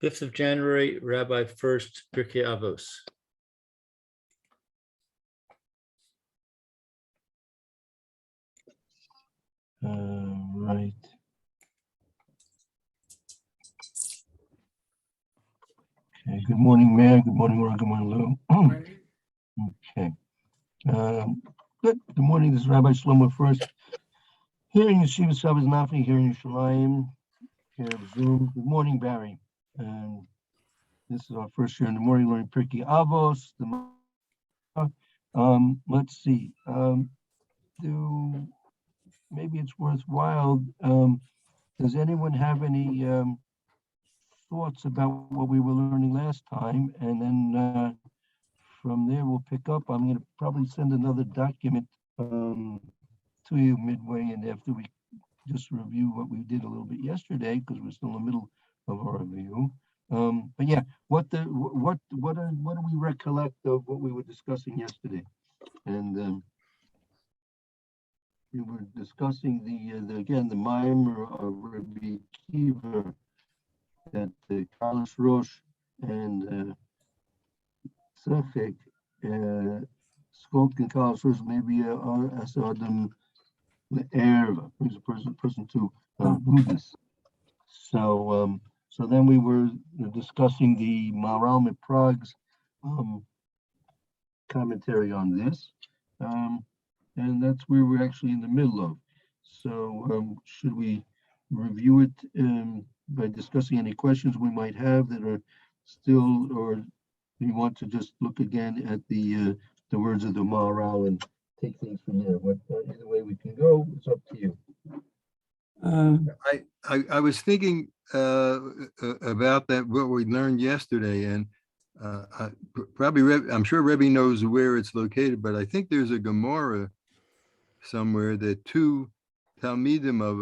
5th of January, Rabbi Furst, Pierke Avos. Right. Okay. Good morning, Mayor. Good morning, Ron. Good morning, Lou. Okay. Good. Good morning. This is Rabbi Shlomo Furst. Hearing Yeshiva Shabbos Nafi here in Yerushalayim, here of Zoom. Good morning, Barry. This is our first year in the morning learning Pirkei Avos. Let's see. Maybe it's worthwhile. Does anyone have any thoughts about what we were learning last time? And then from there we'll pick up. I'm going to probably send another document to you midway, and after we just review what we did a little bit yesterday, because we're still in the middle of our review. But yeah, what do we recollect of what we were discussing yesterday? And we were discussing the mimer of Rabbi Kiva that Carlos Rosh and Sefik spoke in Carlos Rosh maybe as Adam the Erev, brings a person to Buddhists. So then we were discussing the Maharal Prague's commentary on this, and that's where we're actually in the middle of. So should we review it by discussing any questions we might have that are still, or do you want to just look again at the words of the Maharal and take things from there? Either way we can go, it's up to you. I was thinking about that, what we learned yesterday, and I'm sure Rebbe knows where it's located, but I think there's a Gemara somewhere that two Talmidim of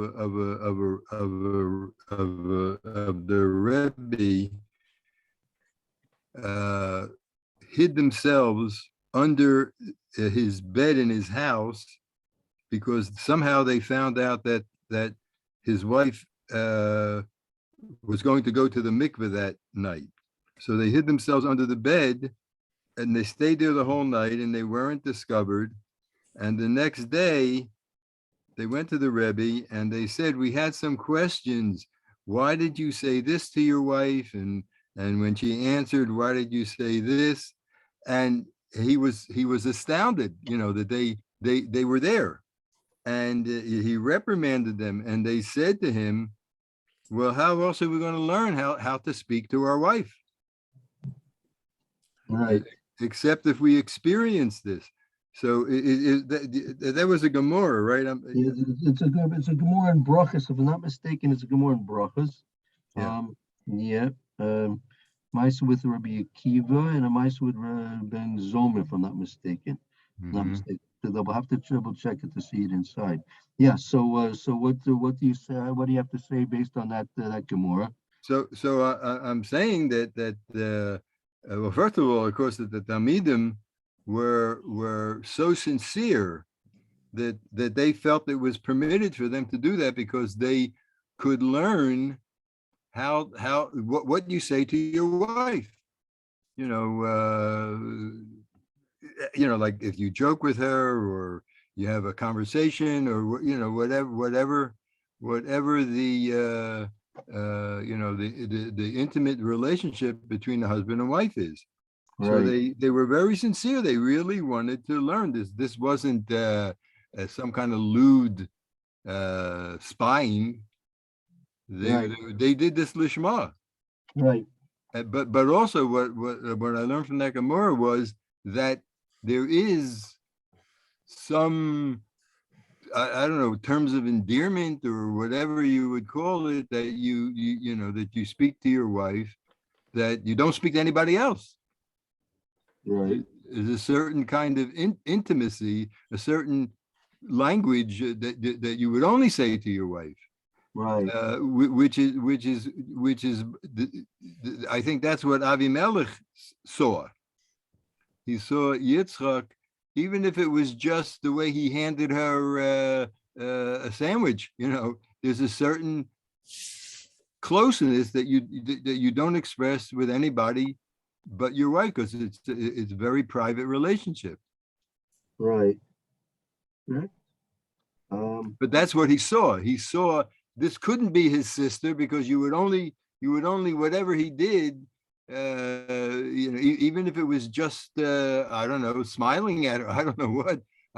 the Rebbe hid themselves under his bed in his house because somehow they found out that his wife was going to go to the mikveh that night. So they hid themselves under the bed and they stayed there the whole night and they weren't discovered. And the next day they went to the Rebbe and they said, we had some questions. Why did you say this to your wife? And when she answered, why did you say this? And he was astounded, that they were there. And he reprimanded them, and they said to him, well, how else are we going to learn how to speak to our wife? Right. Except if we experience this. So that was a Gemara, right? It's a Gemara in Brachas, if I'm not mistaken. It's a Gemara in Brachas. Yeah. Maisa with Rabbi Akiva and a Maisa with Ben Zomer, if I'm not mistaken. Not mistaken. They'll have to double check it to see it inside. Yeah. So what do you say? What do you have to say based on that Gemara? So I'm saying that well, first of all, of course, that the Talmidim were so sincere that they felt it was permitted for them to do that because they could learn what you say to your wife. Like if you joke with her or you have a conversation or whatever the the intimate relationship between the husband and wife is. Right. So they were very sincere. They really wanted to learn this. This wasn't some kind of lewd spying. They did this lishma. Right. But also what I learned from that Gemara was that there is some, I don't know, terms of endearment or whatever you would call it, that that you speak to your wife that you don't speak to anybody else. Right. There's a certain kind of intimacy, a certain language that you would only say to your wife. Right. Which is I think that's what Avimelech saw. He saw Yitzchak, even if it was just the way he handed her a sandwich. There's a certain closeness that you don't express with anybody but your wife, because it's a very private relationship. Right. Right. But that's what he saw. He saw this couldn't be his sister, because you would only whatever he did, even if it was just I don't know, smiling at her. I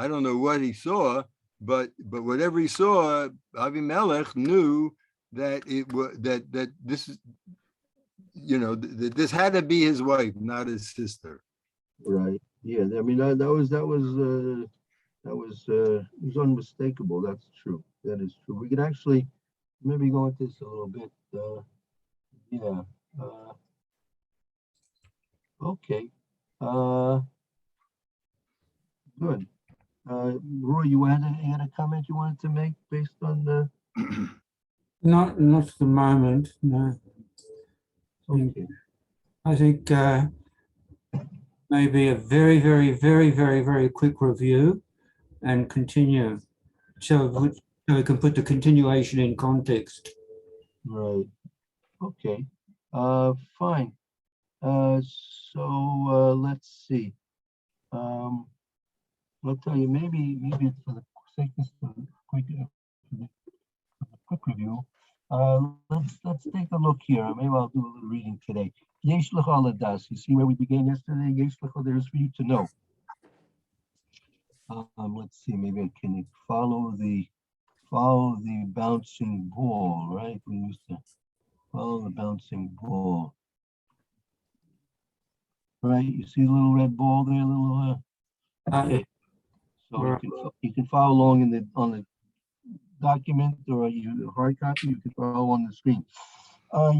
don't know what he saw, but whatever he saw, Avimelech knew that it was that this is, that this had to be his wife, not his sister. Right. Yeah. I mean, that was it was unmistakable. That's true. That is true. We can actually maybe go into this a little bit. Yeah. Okay. Good. Roy, you had a comment you wanted to make based on the. Not at the moment, no. Okay. I think maybe a very, very, very, very, very quick review and continue. So we can put the continuation in context. Right. Okay. Fine. So let's see. I'll tell you, maybe for the sake of quick review, let's take a look here. Maybe I'll do a little reading today. Yesh lecha ladas. You see where we began yesterday? Yesh lecha, there is for you to know. Let's see. Maybe I can follow the bouncing ball, right? We used to follow the bouncing ball. Right, you see the little red ball there, little. So Right. you can follow along on the document, or you hard copy. You can follow on the screen.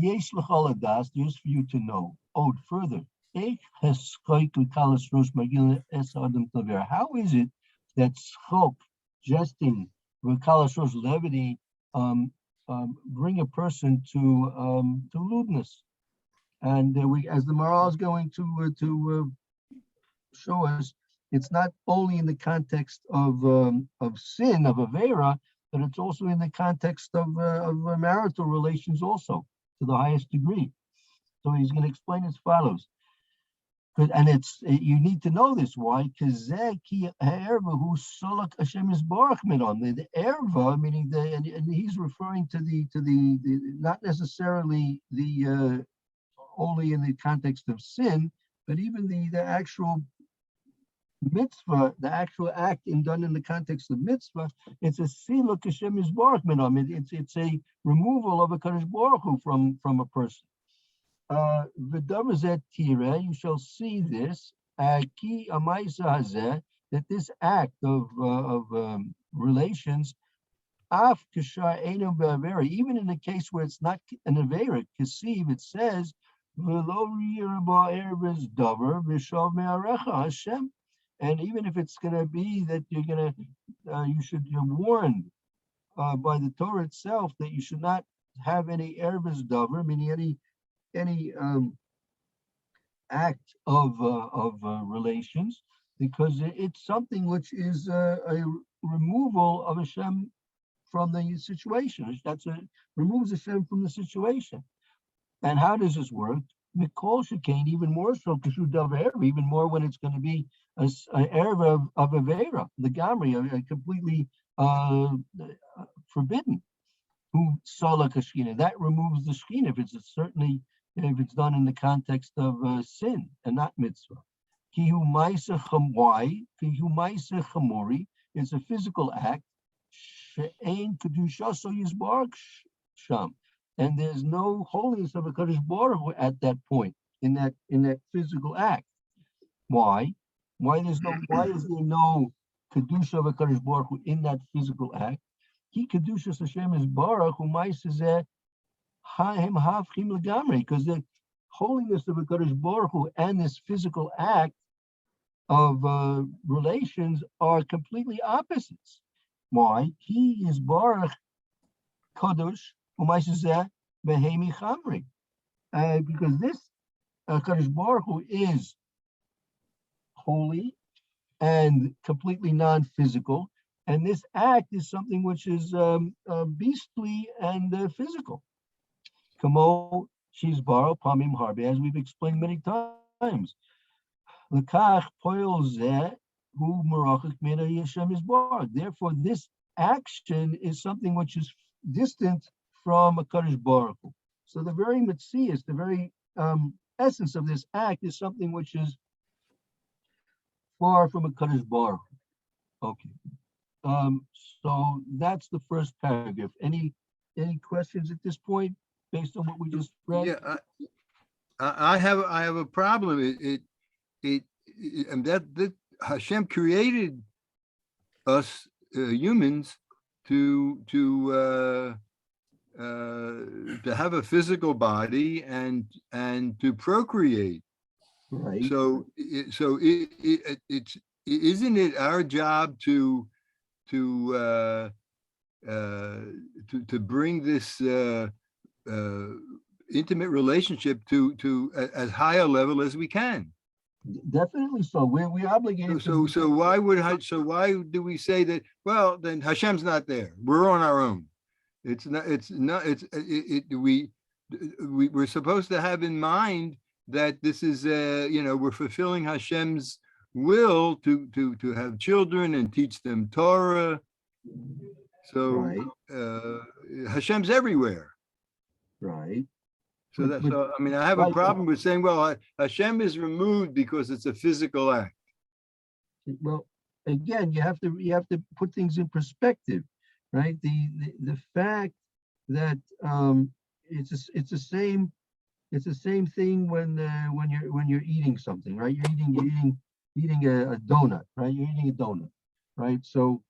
Yesh l'chol hadas, there's for you to know. Oh, further, how is it that schok, jesting, v'kalas rosh levity, bring a person to lewdness? And as the Maharal is going to show us, it's not only in the context of sin, of avera, but it's also in the context of marital relations also, to the highest degree. So he's going to explain as follows. And you need to know this. Why? Because the erva, meaning and he's referring to the not necessarily the only in the context of sin, but even the actual mitzvah, the actual act done in the context of mitzvah, it's a siluk Hashem Yisbarach minam. It's a removal of a Kadosh Baruch Hu from a person. V'davar tira, you shall see this ki amaisa hazeh, that this act of relations, af kashar enu be'avera, even in the case where it's not an avera, kasiv, it says v'lo yirba erves davar v'shav me'arecha Hashem. And even if it's going to be that you're warned by the Torah itself that you should not have any erves davar, meaning any act of relations, because it's something which is a removal of Hashem from the situation. Removes Hashem from the situation. And how does this work? Mikol Shekain, even more so, Kashu Davar, even more when it's going to be an erev of Avera, the Gamri, completely forbidden. Who Sala Kashkina, that removes the Shekina if it's done in the context of sin and not mitzvah. Kihu Maisa Chamwai, Kihu Maisa Chamori, it's a physical act. She'ain Kedusha So Yisbarach Sham. And there's no holiness of a Kadosh Baruch Hu at that point in that physical act. Why? Why is there no kedusha of a Kadosh Baruch Hu in that physical act? He kedusha Hashem is Baruch Hu ma'aseh ha'hem hafchim legamrei, because the holiness of a Kadosh Baruch Hu and this physical act of relations are completely opposites. Why? He is Baruch Kadosh. Because this Kadosh Baruch Hu is holy and completely non-physical, and this act is something which is beastly and physical. Kamo Shizbaro Pamim Harbe, as we've explained many times. Lekach Poil Zeh Hu Merachik Mena Yeshem Yisborach. Therefore, this action is something which is distant from a Kadosh Baruch Hu. So the very mitzias, the very essence of this act is something which is far from a Kadosh Baruch Hu. Okay. So that's the first paragraph. Any questions at this point based on what we just read? Yeah, I have a problem. And that Hashem created us humans to have a physical body and to procreate. Right. So it's isn't it our job to bring this intimate relationship to as high a level as we can? Definitely so. We're obligated. So why do we say that? Well, then Hashem's not there. We're on our own. We're supposed to have in mind that this is we're fulfilling Hashem's will to have children and teach them Torah. So Right. Hashem's everywhere. Right. So I have a problem with saying, well, Hashem is removed because it's a physical act. Well, again, you have to put things in perspective, right? The fact that it's the same thing when you're eating something, right? You're eating a donut, right? You're eating a donut, right? So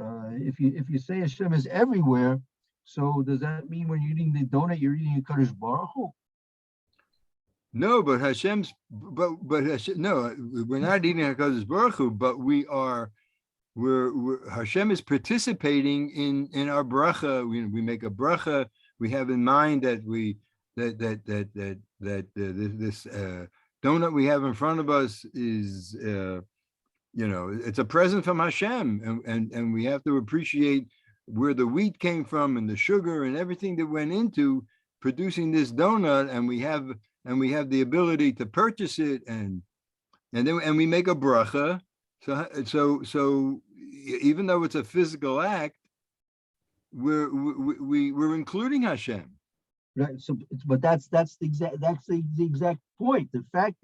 if you say Hashem is everywhere, so does that mean when you're eating the donut, you're eating a Kadosh Baruch Hu? No, but Hashem, no, we're not eating a Kadosh Baruch Hu, but Hashem is participating in our bracha. We make a bracha. We have in mind that this donut we have in front of us is it's a present from Hashem, and we have to appreciate where the wheat came from and the sugar and everything that went into producing this donut, and we have the ability to purchase it, and we make a bracha. So even though it's a physical act, we're including Hashem. Right. So, but that's the exact point. The fact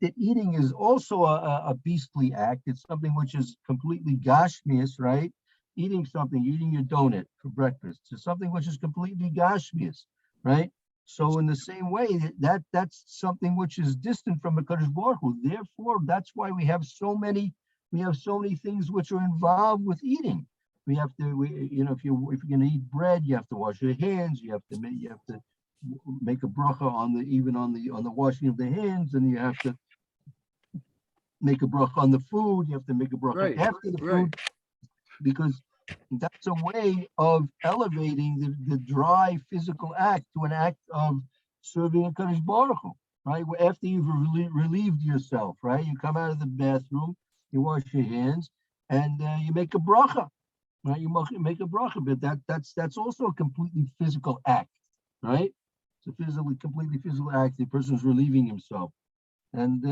that eating is also a beastly act. It's something which is completely gashmius, right? Eating your donut for breakfast. It's something which is completely gashmius, right? So in the same way, that's something which is distant from the Kadosh Baruch Hu. Therefore, that's why we have so many things which are involved with eating. We have to, if you're going to eat bread, you have to wash your hands. You have to make a bracha on the washing of the hands, and you have to make a bracha on the food. You have to make a bracha after the food, because that's a way of elevating the dry physical act to an act of serving a Kadosh Baruch Hu, right? After you've relieved yourself, right? You come out of the bathroom, you wash your hands, and you make a bracha, right? You make a bracha, but that's also a completely physical act, right? It's a completely physical act. The person's relieving himself, and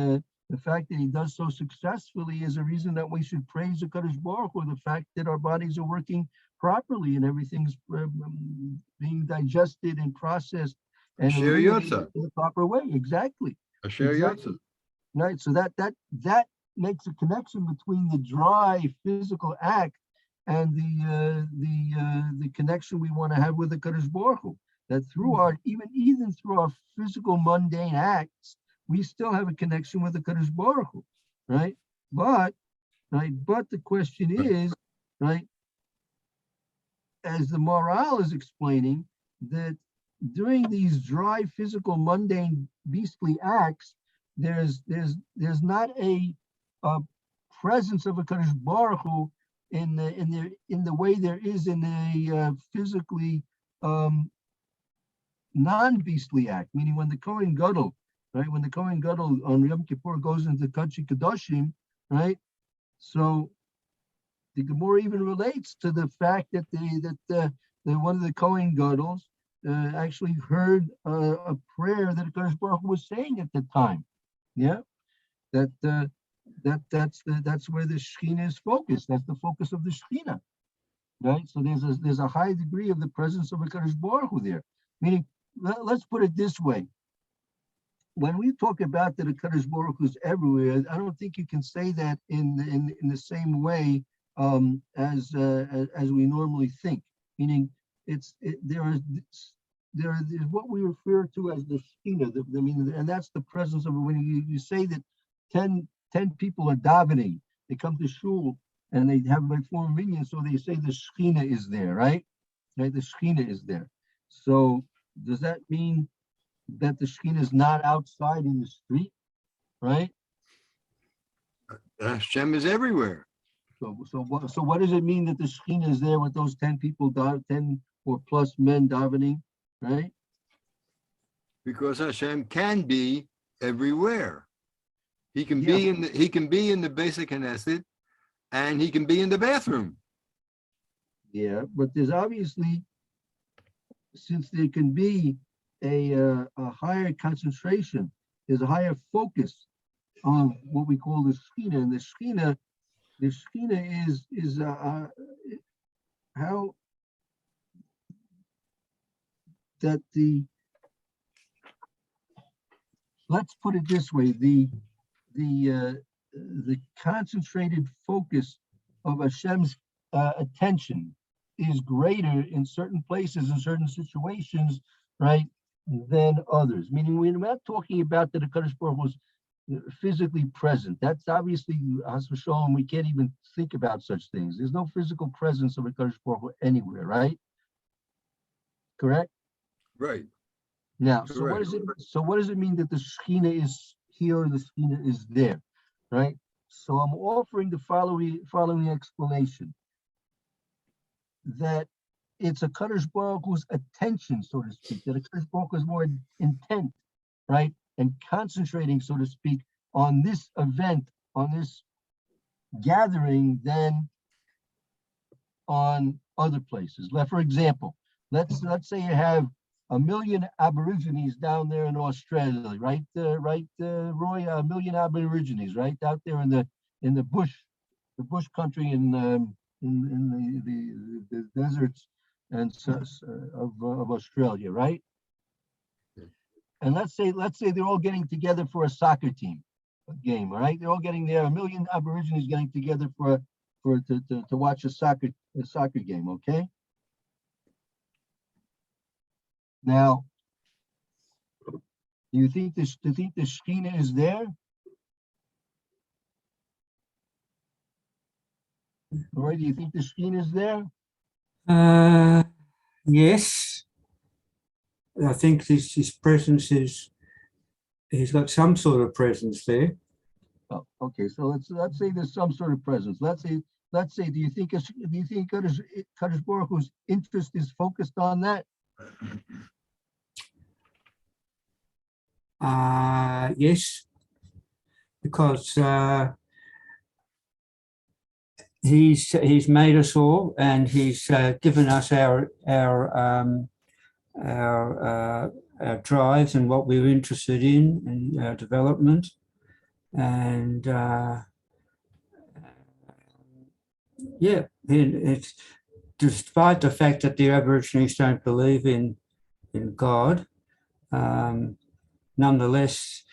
the fact that he does so successfully is a reason that we should praise the Kadosh Baruch Hu, the fact that our bodies are working properly and everything's being digested and processed and in the proper way. Exactly. Right. So that makes a connection between the dry physical act and the connection we want to have with the Kadosh Baruch Hu. That through our even through our physical mundane acts, we still have a connection with the Kadosh Baruch Hu, right? But the question is, right, as the Maharal is explaining, that during these dry, physical, mundane, beastly acts, there's not a presence of a Kadosh Baruch Hu in the way there is in a physically non-beastly act, meaning when the Kohen Gadol, right? When the Kohen Gadol on Yom Kippur goes into Kachi Kadoshim, right? So the Gemara even relates to the fact that one of the Kohen Gadol's actually heard a prayer that Hakadosh Baruch Hu was saying at the time. Yeah, that's where the Shechina is focused. That's the focus of the Shechina, right? So there's a high degree of the presence of Hakadosh Baruch Hu there. Meaning, let's put it this way: when we talk about that Hakadosh Baruch Hu is everywhere, I don't think you can say that in the same way as we normally think. Meaning, there is what we refer to as the Shechina. I mean, and that's the presence of when you say that 10 people are davening, they come to shul and they have like form minyan, so they say the Shechina is there, right? Right, the Shechina is there. So does that mean that the Shechina is not outside in the street, right? Hashem is everywhere. So what does it mean that the Shechina is there with those 10 people, 10 or plus men davening, right? Because Hashem can be everywhere. He can be in the basic Knesset, and he can be in the bathroom. Yeah, but there's obviously, since there can be a higher concentration, there's a higher focus on what we call the Shechina, and the Shechina is how that let's put it this way, the concentrated focus of Hashem's attention is greater in certain places, in certain situations, right, than others. Meaning, we're not talking about that the Hakadosh Baruch Hu was physically present. That's obviously, as for Shalom, we can't even think about such things. There's no physical presence of Hakadosh Baruch Hu anywhere, right? Correct? Right. Now, Correct. so what does it mean that the Shechina is here and the Shechina is there, right? So I'm offering the following explanation, that it's a Hakadosh Baruch Hu's attention, so to speak, that a Hakadosh Baruch Hu is more intent, right, and concentrating, so to speak, on this event, on this gathering, than on other places. For example, let's say you have 1 million Aborigines down there in Australia, right? Roy, 1 million Aborigines, right, out there in the bush country, in the deserts and of Australia, right? And let's say they're all getting together for a soccer game, all right? They're all getting there. 1 million Aborigines getting together to watch a soccer game, okay? Now, do you think the Shechina is there? Roy, do you think the Shechina is there? Yes, I think his presence he's got some sort of presence there. Oh, okay, so let's say there's some sort of presence. Let's say, do you think Hakadosh Baruch Hu's interest is focused on that? Yes, because he's made us all, and he's given us our drives and what we're interested in, and our development, and yeah, it's despite the fact that the Aborigines don't believe in God, nonetheless,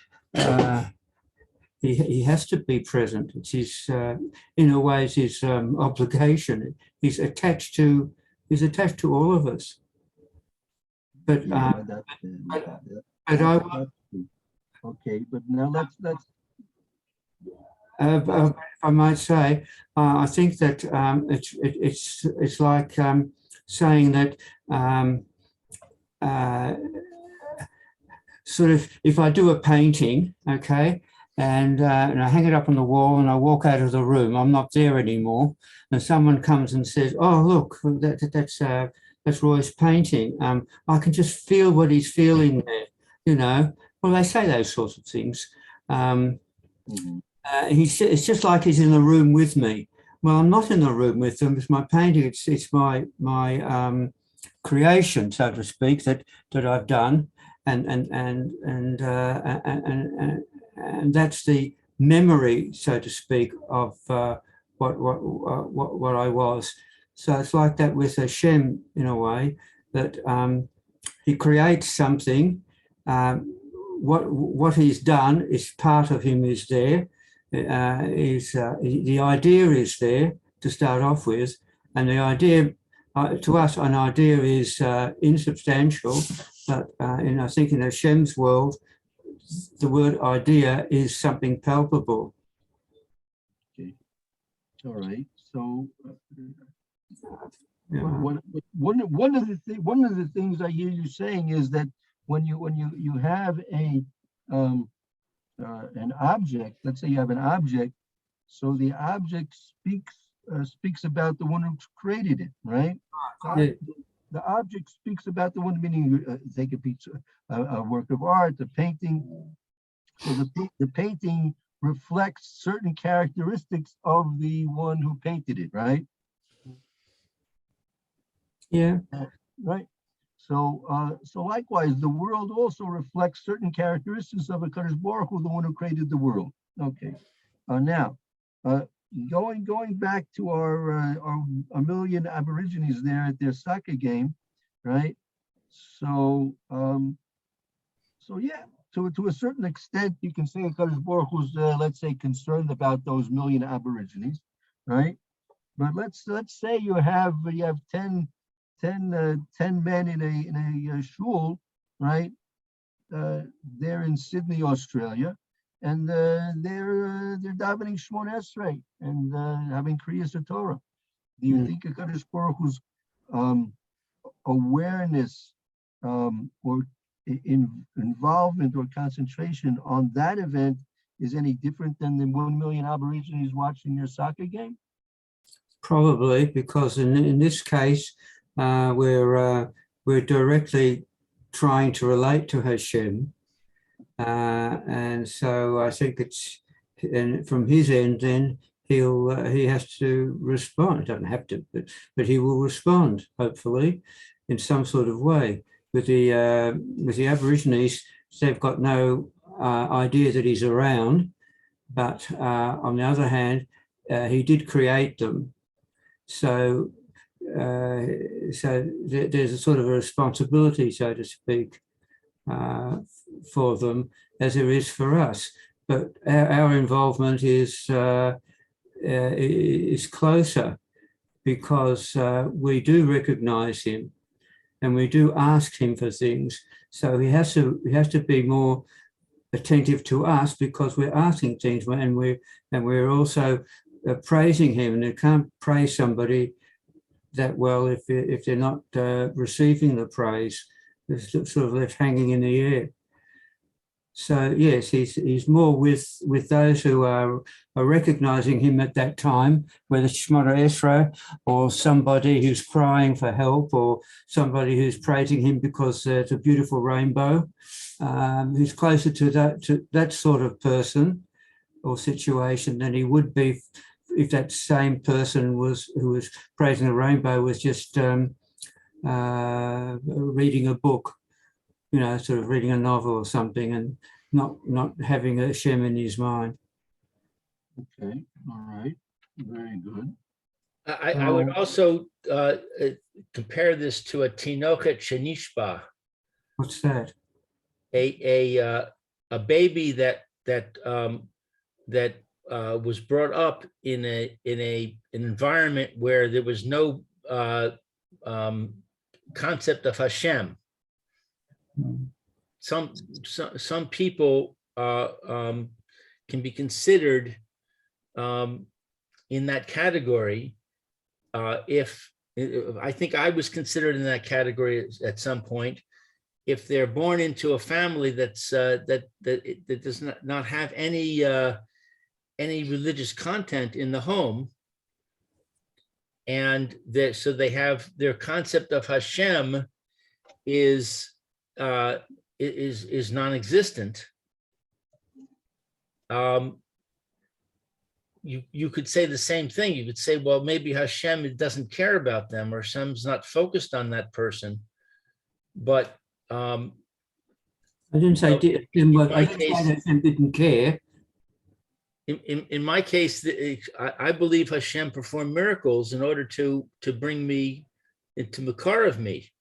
he has to be present. It's his, in a way, it's his obligation. He's attached to all of us. But okay, but now let's if I might say, I think that it's like saying that sort of, if I do a painting, okay, and I hang it up on the wall and I walk out of the room, I'm not there anymore, and someone comes and says, "Oh, look, that's Roy's painting." I can just feel what he's feeling there, you know. Well, they say those sorts of things. It's just like he's in the room with me. Well, I'm not in the room with them. It's my painting. It's my creation, so to speak, that I've done, and that's the memory, so to speak, of what I was. So it's like that with Hashem in a way, that he creates something. What he's done is part of him is there. The idea is there to start off with, and the idea to us, an idea is insubstantial, but I think in Hashem's world, the word idea is something palpable. Okay. All right. So Yeah. one of the things I hear you saying is that when you have an object, let's say you have an object, so the object speaks about the one who created it, right? Yeah. The object speaks about the one, meaning take a piece, a work of art, a painting. So the painting reflects certain characteristics of the one who painted it, right? Yeah. Right. So likewise, the world also reflects certain characteristics of HaKadosh Baruch Hu, the one who created the world. Okay. Now, going back to our a million Aborigines there at their soccer game, right? So yeah, to a certain extent, you can say HaKadosh Baruch Hu's let's say concerned about those million Aborigines, right? But let's say you have 10 men in a shul, right? They're in Sydney, Australia, and they're davening Shmona Esrei and having Kriyas Torah. Do you think HaKadosh Baruch Hu's awareness or involvement or concentration on that event is any different than the 1 million Aborigines watching their soccer game? Probably, because in this case, we're directly trying to relate to Hashem, and so I think it's, and from his end, then he has to respond. He doesn't have to, but he will respond, hopefully, in some sort of way. With the Aborigines, they've got no idea that he's around, but on the other hand, he did create them. So there's a sort of a responsibility, so to speak, for them, as there is for us. But our involvement is closer, because we do recognize him and we do ask him for things. So he has to be more attentive to us, because we're asking things, and we're also praising him. And you can't praise somebody that well if they're not receiving the praise. It's sort of left hanging in the air. So yes, he's more with those who are recognizing him at that time, whether it's Shmona Esrei or somebody who's crying for help, or somebody who's praising him because there's a beautiful rainbow. Who's closer to that sort of person or situation than he would be if that same person who was praising the rainbow was just reading a book, sort of reading a novel or something, and not having a Hashem in his mind. Okay, all right, very good. I would also compare this to a tinoket shenishba. What's that? A baby that was brought up in an environment where there was no concept of Hashem. Some people can be considered in that category. If I think I was considered in that category at some point, if they're born into a family that's that does not have any religious content in the home, and so they have their concept of Hashem is non-existent. you could say the same thing. You could say, well, maybe Hashem doesn't care about them, or Hashem's not focused on that person. But I didn't say So, didn't work. I my didn't say case- that Hashem didn't care. in my case, I believe Hashem performed miracles in order to bring me into Makar of me.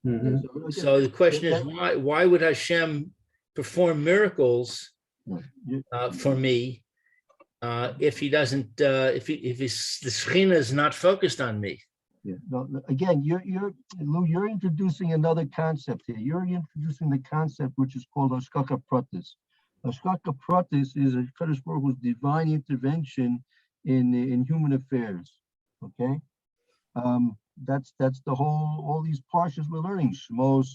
Mhm. So the question is, why would Hashem perform miracles for me if he doesn't, if the Shechina is not focused on me? Yeah, no, again, Lou, you're introducing another concept here. You're introducing the concept which is called Hashgacha Pratis. Hashgacha Pratis is a Kadosh Baruch Hu's divine intervention in human affairs. Okay, that's the whole. All these parshas we're learning: Shmos,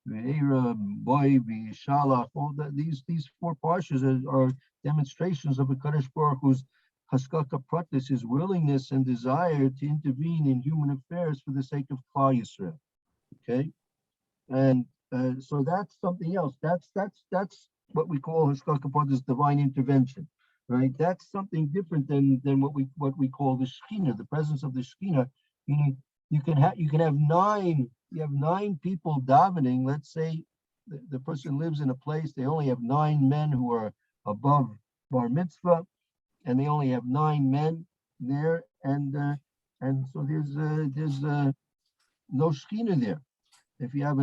Ve'era, Boy, Shalach. All that these four parshas are demonstrations of a Kadosh Baruch Hu's Hashgacha Pratis, his willingness and desire to intervene in human affairs for the sake of Klal Yisrael. Okay, and so that's something else. That's what we call Hashgacha Pratis, divine intervention, right? That's something different than what we call the Shechina, the presence of the Shechina. Meaning you can have nine people davening. Let's say the person lives in a place, they only have 9 men who are above bar mitzvah, and they only have 9 men there, and so there's no Shechina there. If you have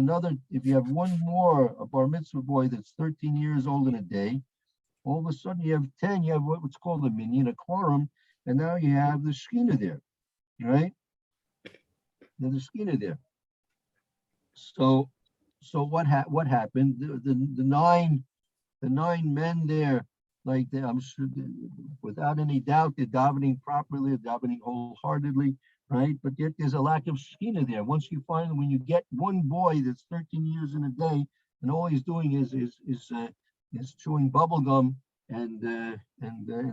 one more, a bar mitzvah boy that's 13 years old in a day, all of a sudden you have 10, you have what's called a minyan, a quorum, and now you have the Shechina there, right? There's the Shechina there. So what happened? The 9 men there, like I'm sure, without any doubt, they're davening properly, they're davening wholeheartedly, right? But yet there's a lack of Shechina there. Once you find, when you get one boy that's 13 years in a day, and all he's doing is chewing bubble gum and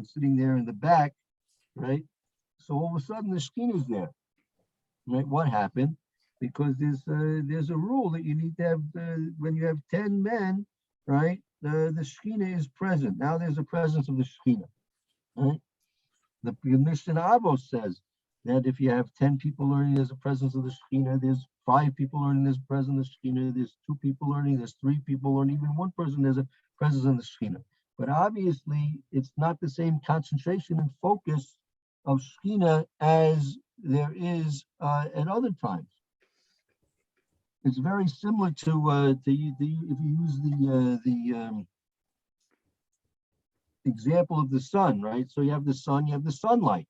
sitting there in the back, right? So all of a sudden the Shechina is there, right? What happened? Because there's a rule that you need to have when you have 10 men, right? The Shechina is present. Now there's a presence of the Shechina, right? The Mishnah Avos says that if you have 10 people learning, there's a presence of the Shechina. There's 5 people learning, there's a presence of the Shechina. There's 2 people learning, there's 3 people learning. Even one person, there's a presence of the Shechina. But obviously, it's not the same concentration and focus of Shechina as there is at other times. It's very similar to if you use the example of the sun, right? So you have the sun, you have the sunlight.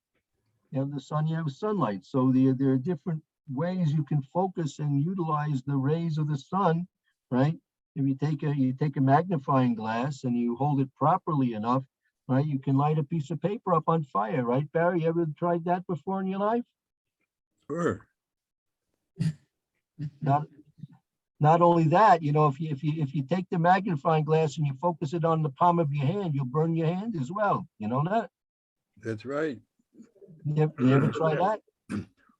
You have the sun, you have sunlight. So there are different ways you can focus and utilize the rays of the sun, right? If you take a magnifying glass and you hold it properly enough, right? You can light a piece of paper up on fire, right, Barry? You ever tried that before in your life? Sure. Not only that, if you take the magnifying glass and you focus it on the palm of your hand, you'll burn your hand as well. You know that? That's right. You ever try that?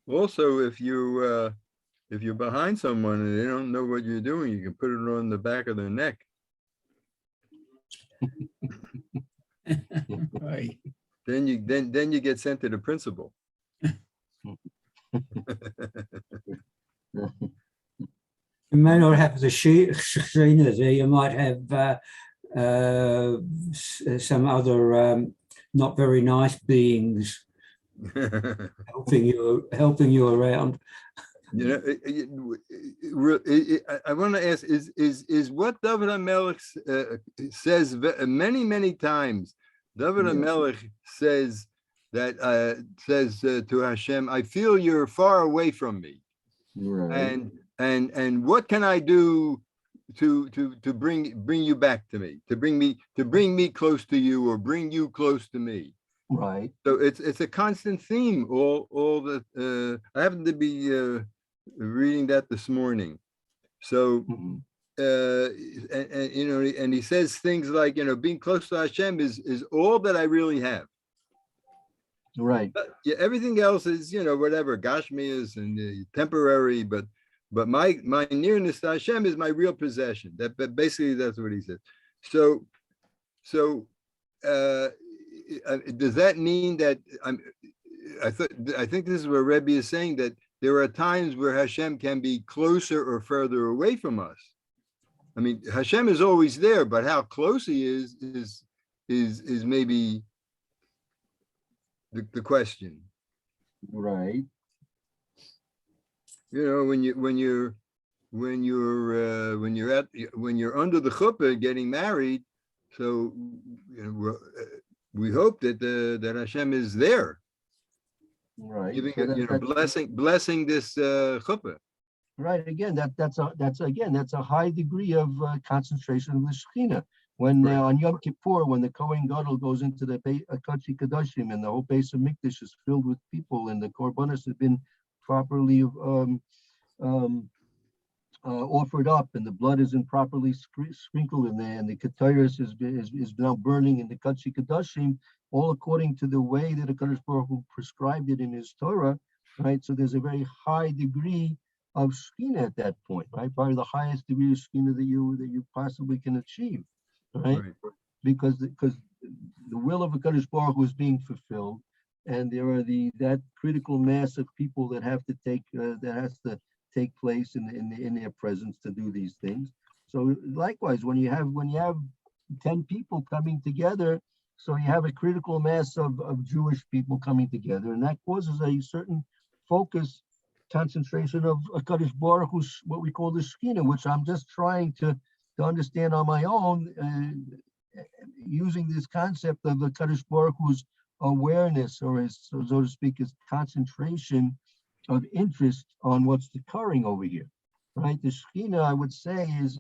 Also, if you're behind someone and they don't know what you're doing, you can put it on the back of their neck. Right. Then you get sent to the principal. You may not have the Shechina there. You might have some other not very nice beings helping you around. I want to ask: is what David HaMelech says many times? David HaMelech says that to Hashem, "I feel you're far away from me." Right. And what can I do to bring you back to me, to bring me close to you, or bring you close to me? Right. So it's a constant theme. All that I happened to be reading that this morning. So and he says things like, being close to Hashem is all that I really have. Right. Yeah, everything else is whatever Gashmi is and temporary, but my nearness to Hashem is my real possession. But basically that's what he said. So does that mean that I think this is where Rebbe is saying that there are times where Hashem can be closer or further away from us. I mean, Hashem is always there, but how close he is maybe the question. Right. You know, when you're under the chuppah getting married, so you know, we hope that that Hashem is there, Right. giving So blessing this chuppah. Right. Again, that's a high degree of concentration of the Shechina. When Right. On Yom Kippur, when the Kohen Gadol goes into the Kodesh Kodashim and the whole base of Mikdash is filled with people and the korbanos have been properly offered up and the blood isn't properly sprinkled in there and the Ketairos is now burning in the Kodesh Kodashim, all according to the way that the Kadosh Baruch Hu prescribed it in his Torah, right? So there's a very high degree of Shechina at that point, right? Probably the highest degree of Shechina that you possibly can achieve, right? Because the will of the Kadosh Baruch Hu is being fulfilled, and there are that critical mass of people that have to take place in their presence to do these things. So likewise, when you have 10 people coming together, so you have a critical mass of Jewish people coming together, and that causes a certain focus, concentration of Kadosh Baruch Hu, what we call the Shechina, which I'm just trying to understand on my own, using this concept of the Kadosh Baruch Hu's awareness, or his, so to speak, his concentration of interest on what's occurring over here, right? The Shechina, I would say, is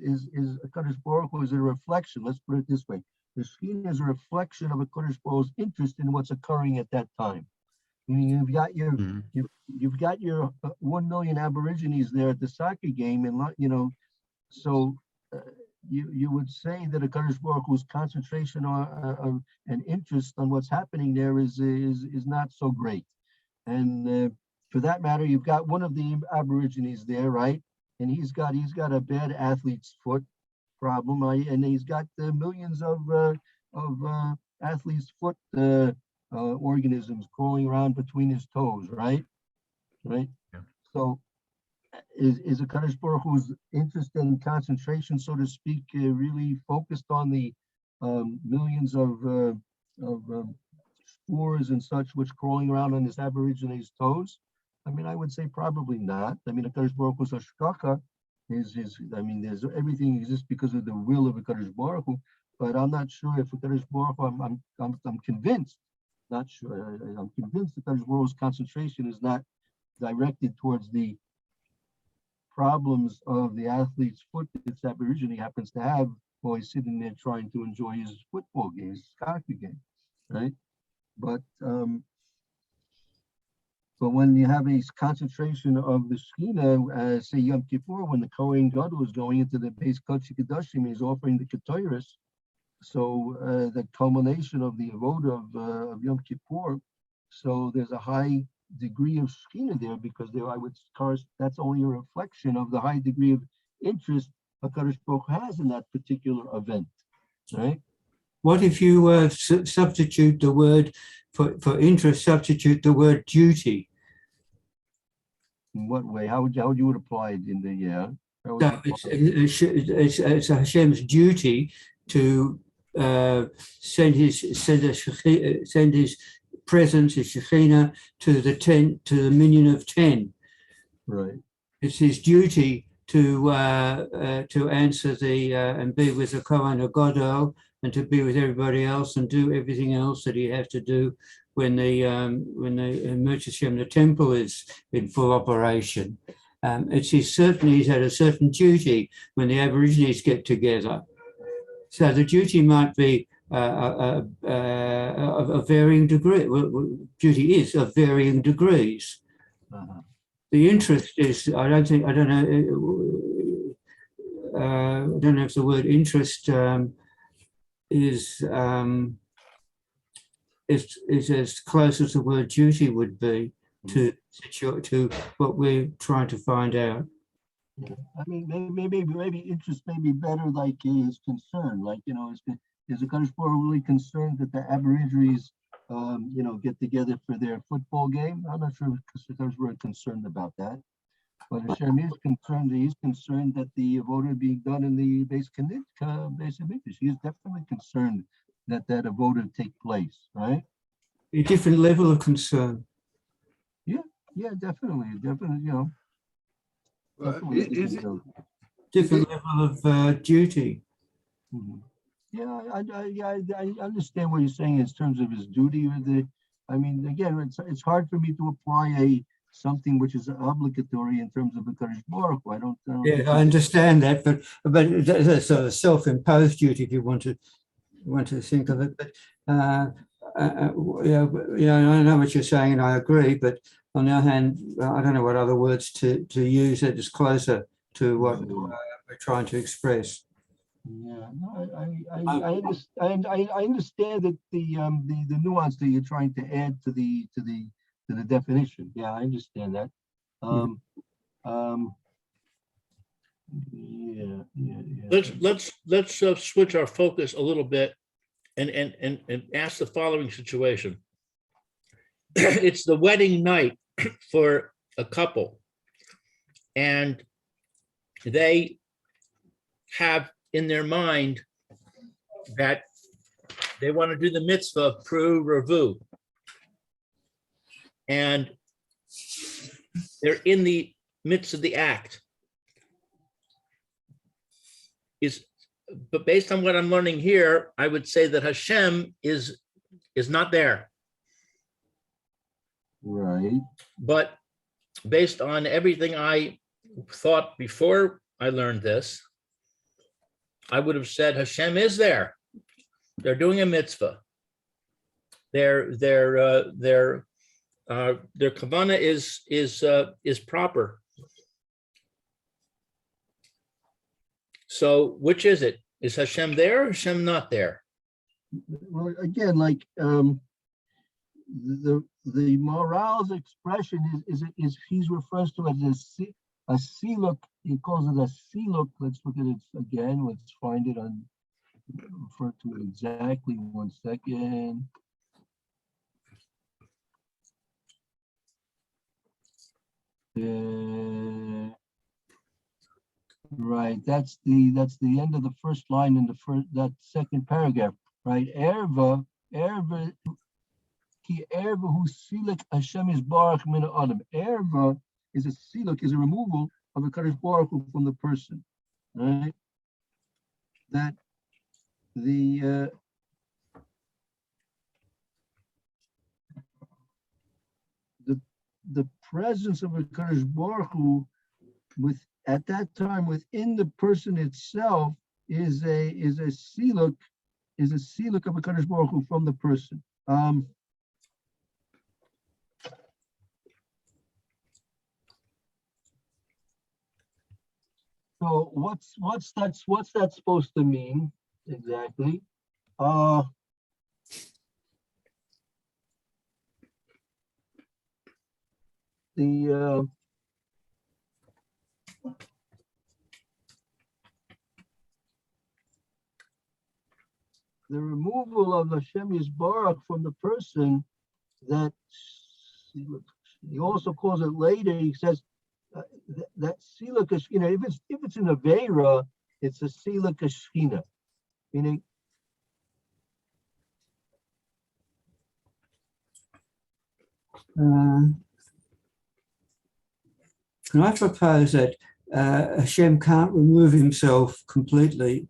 a Kadosh Baruch Hu is a reflection. Let's put it this way: the Shechina is a reflection of a Kadosh Baruch Hu's interest in what's occurring at that time. Meaning you've got your 1 million Aborigines there at the soccer game, and you know, so you would say that a Kadosh Baruch Hu's concentration of and interest on what's happening there is not so great. And for that matter, you've got one of the Aborigines there, right? And he's got a bad athlete's foot problem, and he's got millions of athlete's foot organisms crawling around between his toes, right? Yeah. So is a Kadosh Baruch Hu's interest and concentration, so to speak, really focused on the millions of spores and such which crawling around on his Aborigines' toes? I mean, I would say probably not. I mean, a Kadosh Baruch Hu's hashgacha there's everything exists because of the will of a Kadosh Baruch Hu, but I'm not sure if a Kadosh Baruch Hu, I'm convinced, not sure, I'm convinced that Kadosh Baruch Hu's concentration is not directed towards the problems of the athlete's foot that this Aborigine happens to have while he's sitting there trying to enjoy his football game, his soccer game, right? But when you have a concentration of the Shechina, say Yom Kippur, when the Kohen Gadol is going into the base Kodesh Kodashim, he's offering the Ketairos. So the culmination of the avoda of Yom Kippur. So there's a high degree of Shechina there, because that's only a reflection of the high degree of interest HaKadosh Baruch Hu has in that particular event, right? What if you substitute the word for interest, substitute the word duty? In what way? How would you apply it in the So it's Hashem's duty to send his presence, his Shechina, to the minion of 10. Right. It's his duty to answer and be with the Kohen Gadol and to be with everybody else and do everything else that he has to do when the the temple is in full operation. He's had a certain duty when the Aborigines get together. So the duty might be of a varying degree. Duty is of varying degrees. Uh-huh. The interest is, I don't know if the word interest is as close as the word duty would be to what we're trying to find out. Yeah. I mean, maybe interest may be better, like his concern, like, you know, is the Kadosh Baruch Hu really concerned that the Aborigines get together for their football game. I'm not sure if Kadosh were concerned about that. But Hashem is concerned. He's concerned that the avoda being done in the base of Mikdash. He is definitely concerned that that avoda take place, right? A different level of concern. Yeah, definitely. Well, Definitely a is different it, level. Different level of duty. Mhm. Yeah, I understand what you're saying in terms of his duty or again, it's hard for me to apply something which is obligatory in terms of the Kadosh Baruch Hu. I don't think Yeah, I understand that, but that's a self-imposed duty if you want to think of it. But yeah, I know what you're saying, and I agree. But on the other hand, I don't know what other words to use that is closer to what we're trying to express. Yeah, no, I understand that the nuance that you're trying to add to the definition. Yeah, I understand that. Yeah. Let's switch our focus a little bit and ask the following situation. It's the wedding night for a couple, and they have in their mind that they want to do the mitzvah of Pru Revu. And they're in the midst of the act. But based on what I'm learning here, I would say that Hashem is not there. Right. But based on everything I thought before I learned this, I would have said Hashem is there. They're doing a mitzvah. Their kavana is proper. So which is it? Is Hashem there or Hashem not there? Well, again, like the morale's expression is he's refers to as a siluk. He calls it a siluk. Let's look at it again. Let's find it on. Refer to it exactly. 1 second. Right. That's the end of the first line in that second paragraph. Right. Erva ki erva hu siluk Hashem is barach min adam. Erva is a siluk, is a removal of a Kadosh Baruch Hu from the person. Right. That the presence of a Kadosh Baruch Hu at that time within the person itself is a siluk of a Kadosh Baruch Hu from the person. So what's that supposed to mean exactly? The removal of Hashem Yisbarach from the person, that he also calls it later. He says that siluk Shechina. If it's an Aveira, it's a siluk Shechina, meaning. Can I propose that Hashem can't remove himself completely,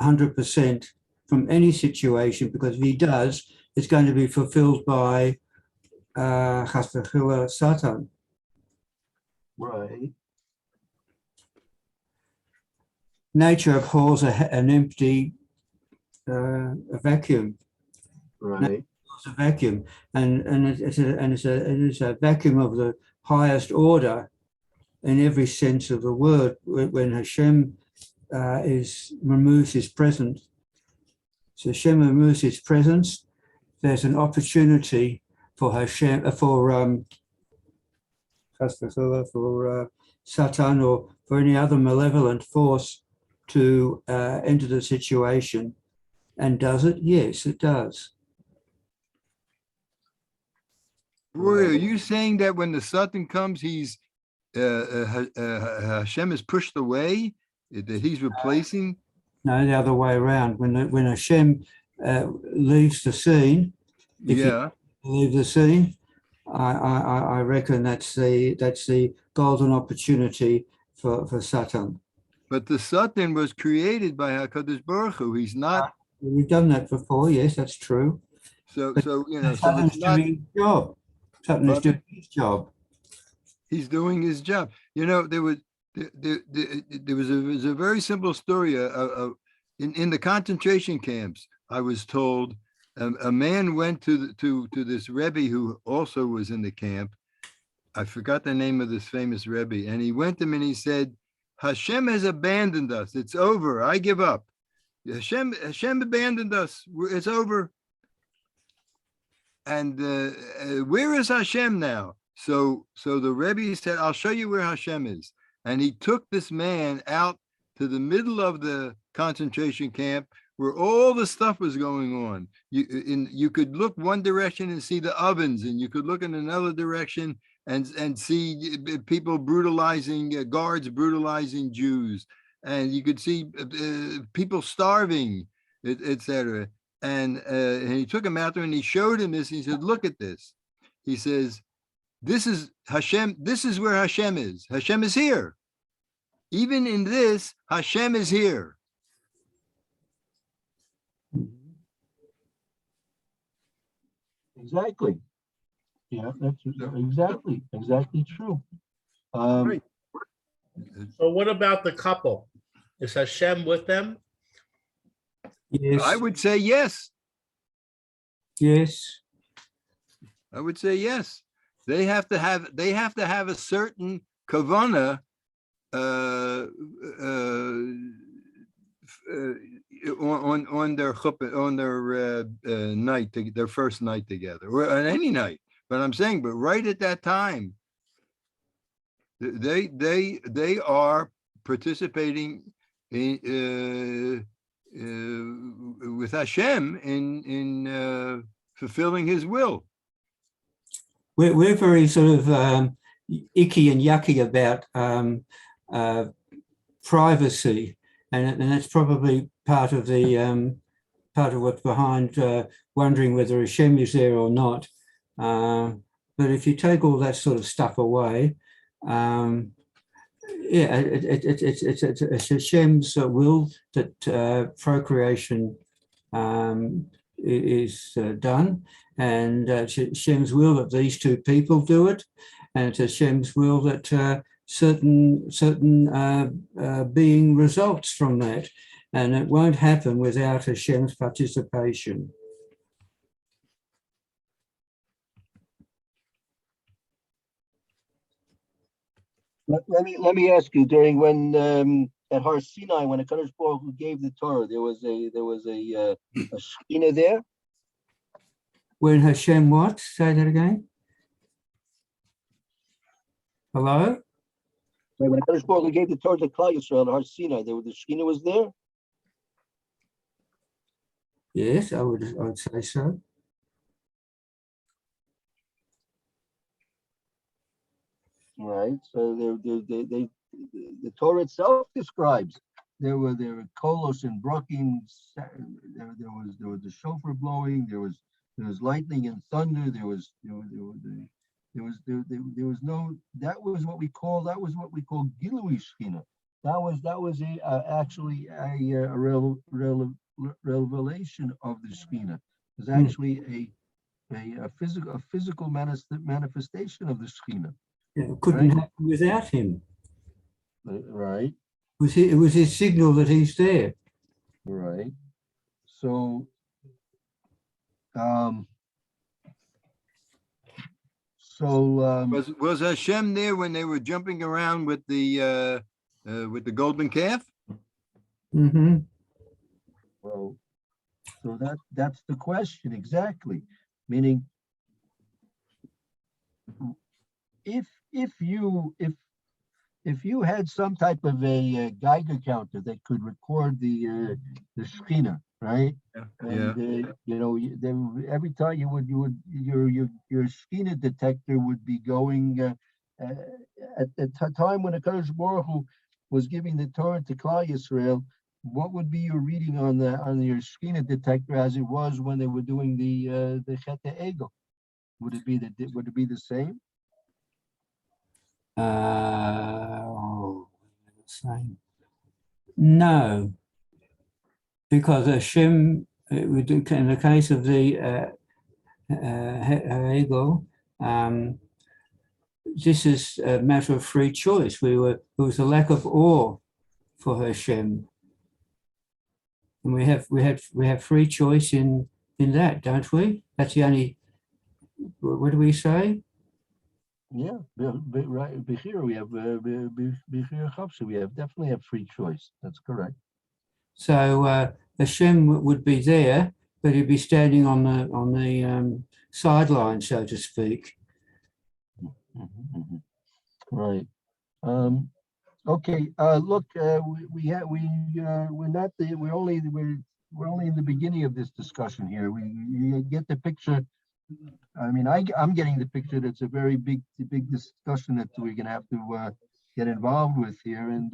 100% from any situation, because if he does, it's going to be fulfilled by Chas v'chila Satan. Right. Nature abhors an empty a vacuum. Right. It's a vacuum, and it's a vacuum of the highest order in every sense of the word. When Hashem removes his presence, so Hashem removes his presence, there's an opportunity for Hashem for Satan or for any other malevolent force to enter the situation. And does it? Yes, it does. Roy, are you saying that when the Satan comes, he's Hashem is pushed away, that he's replacing? No, the other way around. When Hashem leaves the scene, if you Yeah, leave the scene, I reckon that's the golden opportunity for Satan. but the Satan was created by HaKadosh Baruch Hu. He's not, We've done that before. Yes, that's true. so so so Satan's it's not. doing his job. Satan is Pardon? doing his job. He's doing his job. There was a very simple story. In the concentration camps, I was told a man went to this Rebbe who also was in the camp. I forgot the name of this famous Rebbe, and he went to him and he said, "Hashem has abandoned us. It's over. I give up. Hashem abandoned us. It's over. And where is Hashem now?" So the Rebbe said, "I'll show you where Hashem is." And he took this man out to the middle of the concentration camp where all the stuff was going on. You could look one direction and see the ovens, and you could look in another direction and see people brutalizing, guards brutalizing Jews. And you could see people starving, etc. And he took him out there and he showed him this. He said, "Look at this." He says, "This is Hashem. This is where Hashem is. Hashem is here. Even in this, Hashem is here." Exactly. Yeah, that's exactly true. Right. So what about the couple? Is Hashem with them? Yes. I would say yes. Yes. I would say yes. They have to have a certain kavana on their chuppah, on their night, their first night together, or on any night. But I'm saying, but right at that time, they are participating in, with Hashem in fulfilling His will. We're very sort of icky and yucky about privacy, and that's probably part of what's behind wondering whether Hashem is there or not. But if you take all that sort of stuff away, it's Hashem's will that procreation is done, and it's Hashem's will that these two people do it, and it's Hashem's will that certain being results from that, and it won't happen without Hashem's participation. Let me ask you. During when at Har Sinai, when HaKadosh Baruch Hu gave the Torah, there was a Shechina there. When Hashem what? Say that again. Hello? When HaKadosh Baruch Hu gave the Torah to Klal Yisrael at Har Sinai, the Shechina was there. Yes, I would say so. Right. So the Torah itself describes there were kolos and brokim. There was the shofar blowing. There was lightning and thunder. There was no. That was what we call Gilui Shechina. That was actually a revelation of the Shechina. It was actually a physical manifestation of the Shechina. It couldn't happen without him. Right. It was his signal that he's there. Right. So, Was Hashem there when they were jumping around with the golden calf? Mm-hmm. Well, so that's the question exactly. Meaning, if you had some type of a Geiger counter that could record the Shechina, right? Yeah. And you know, then every time your Shechina detector would be going at the time when the Kadosh Baruch Hu was giving the Torah to Klal Yisrael. What would be your reading on your Shechina detector as it was when they were doing the Chet Egel? Would it be the same? Same. No, because Hashem, in the case of the Hegel, this is a matter of free choice. It was a lack of awe for Hashem, and we have free choice in that, don't we? That's the only. What do we say? Yeah, right. Bechira, we have Bechira Chapsa. We definitely have free choice. That's correct. So Hashem would be there, but he'd be standing on the sideline, so to speak. Right. Okay. Look, we're only in the beginning of this discussion here. You get the picture. I mean, I'm getting the picture. That's a very big discussion that we're going to have to get involved with here, and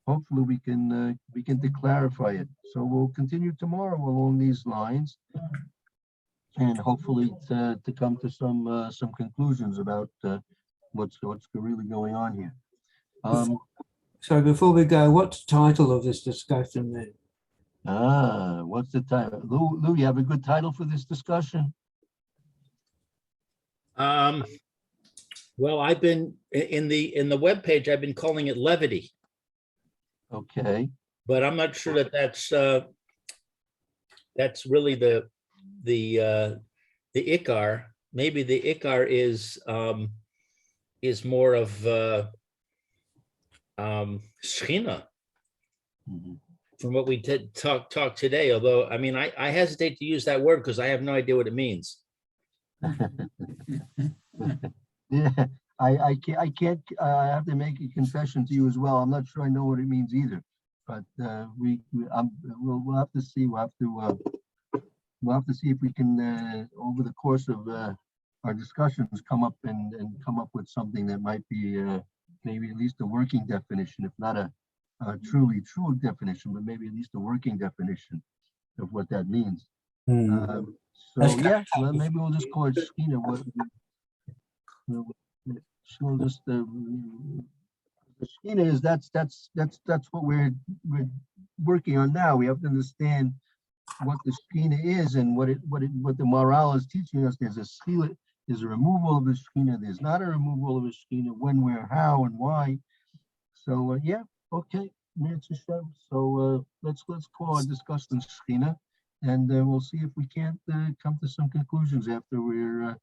hopefully we can to clarify it. So we'll continue tomorrow along these lines, and hopefully to come to some conclusions about what's really going on here. So before we go, what's the title of this discussion then? What's the title? Lou, you have a good title for this discussion? Well, I've been in the webpage, I've been calling it levity, Okay. but I'm not sure that's really the ikar. Maybe the ikar is more of Shechina, from what we did talk today. Although, I mean, I hesitate to use that word because I have no idea what it means. Yeah, I can't. I have to make a confession to you as well. I'm not sure I know what it means either, but we'll have to see. We'll have to see if we can over the course of our discussions come up with something that might be maybe at least a working definition, if not a truly true definition, but maybe at least a working definition of what that means. So yeah, well, maybe we'll just call it Shechina. We'll just the Shechina is that's what we're working on now. We have to understand what the Shechina is and what the morale is teaching us. There's a Shechina, there's a removal of the Shechina. There's not a removal of a Shechina. When, where, how, and why. So yeah, okay. So let's call our discussion Shechina, and we'll see if we can't come to some conclusions after we're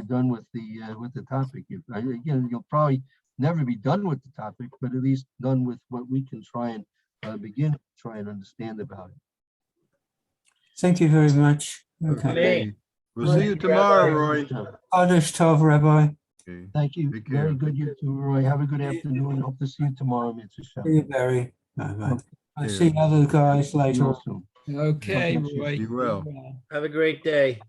done with the topic. Again, you'll probably never be done with the topic, but at least done with what we can try and begin to try and understand about it. Thank you very much. Okay. Okay. We'll see you tomorrow, Roy. Chodesh Tov, Rabbi. Okay. Thank you. Take care. Very good, you too, Roy. Have a good afternoon. Hope to see you tomorrow, Mitzvah. See you, Barry. Bye-bye. I'll Yeah. see other guys later. Soon. Okay, Okay, Roy. Be well. Have a great day.